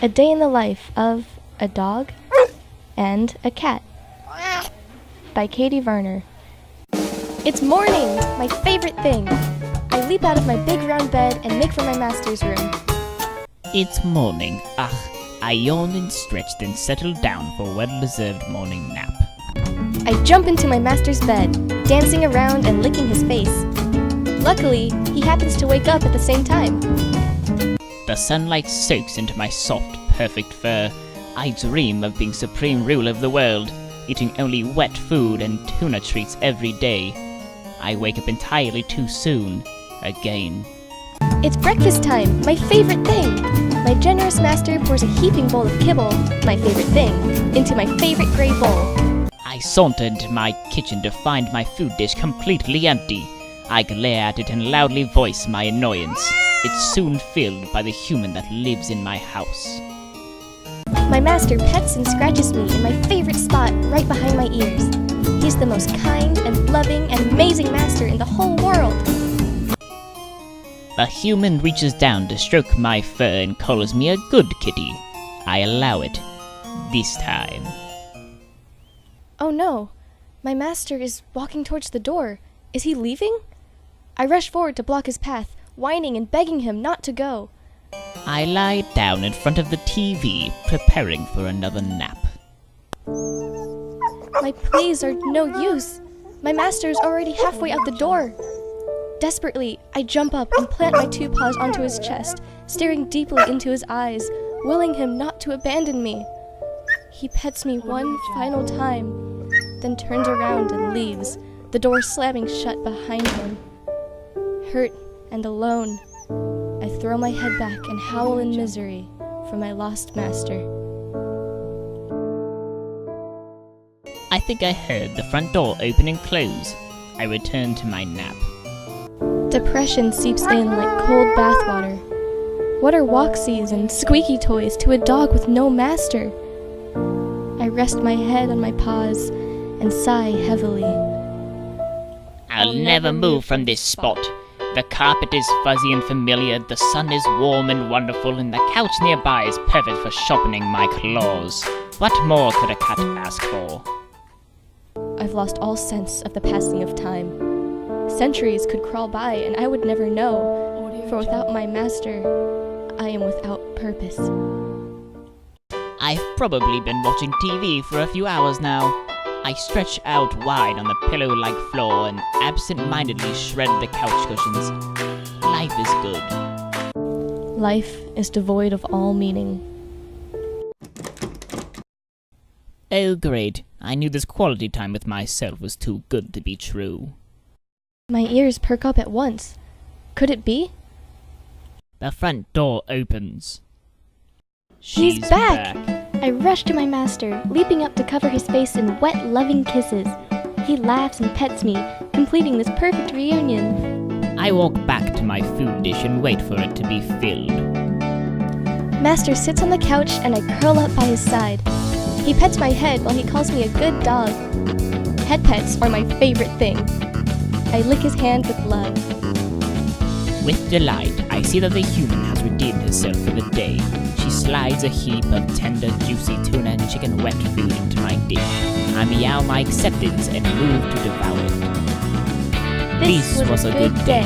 A Day in the Life of a Dog and a Cat by Katie Varner. It's morning, my favorite thing. I leap out of my big round bed and make for my master's room. It's morning. I yawn and stretch, then settle down for a well-deserved morning nap. I jump into my master's bed, dancing around and licking his face. Luckily, he happens to wake up at the same time. The sunlight soaks into my soft, perfect fur. I dream of being supreme ruler of the world, eating only wet food and tuna treats every day. I wake up entirely too soon, again. It's breakfast time, my favorite thing! My generous master pours a heaping bowl of kibble, my favorite thing, into my favorite gray bowl. I saunter into my kitchen to find my food dish completely empty. I glare at it and loudly voice my annoyance. It's soon filled by the human that lives in my house. My master pets and scratches me in my favorite spot right behind my ears. He's the most kind and loving and amazing master in the whole world. A human reaches down to stroke my fur and calls me a good kitty. I allow it. This time. Oh no, my master is walking towards the door. Is he leaving? I rush forward to block his path, whining and begging him not to go. I lie down in front of the TV, preparing for another nap. My pleas are no use. My master is already halfway out the door. Desperately, I jump up and plant my two paws onto his chest, staring deeply into his eyes, willing him not to abandon me. He pets me one final time, then turns around and leaves, the door slamming shut behind him. Hurt and alone, I throw my head back and howl in misery for my lost master. I think I heard the front door open and close. I return to my nap. Depression seeps in like cold bathwater. What are walksies and squeaky toys to a dog with no master? I rest my head on my paws and sigh heavily. I'll never move from this spot. The carpet is fuzzy and familiar, the sun is warm and wonderful, and the couch nearby is perfect for sharpening my claws. What more could a cat ask for? I've lost all sense of the passing of time. Centuries could crawl by and I would never know, for without my master, I am without purpose. I've probably been watching TV for a few hours now. I stretch out wide on the pillow-like floor and absent-mindedly shred the couch cushions. Life is good. Life is devoid of all meaning. Oh great, I knew this quality time with myself was too good to be true. My ears perk up at once. Could it be? The front door opens. He's She's back! I rush to my master, leaping up to cover his face in wet, loving kisses. He laughs and pets me, completing this perfect reunion. I walk back to my food dish and wait for it to be filled. Master sits on the couch and I curl up by his side. He pets my head while he calls me a good dog. Head pets are my favorite thing. I lick his hand with love. With delight, I see that the human has redeemed herself for the day. She slides a heap of tender, juicy tuna and chicken wet food into my dish. I meow my acceptance and move to devour it. This was a good day.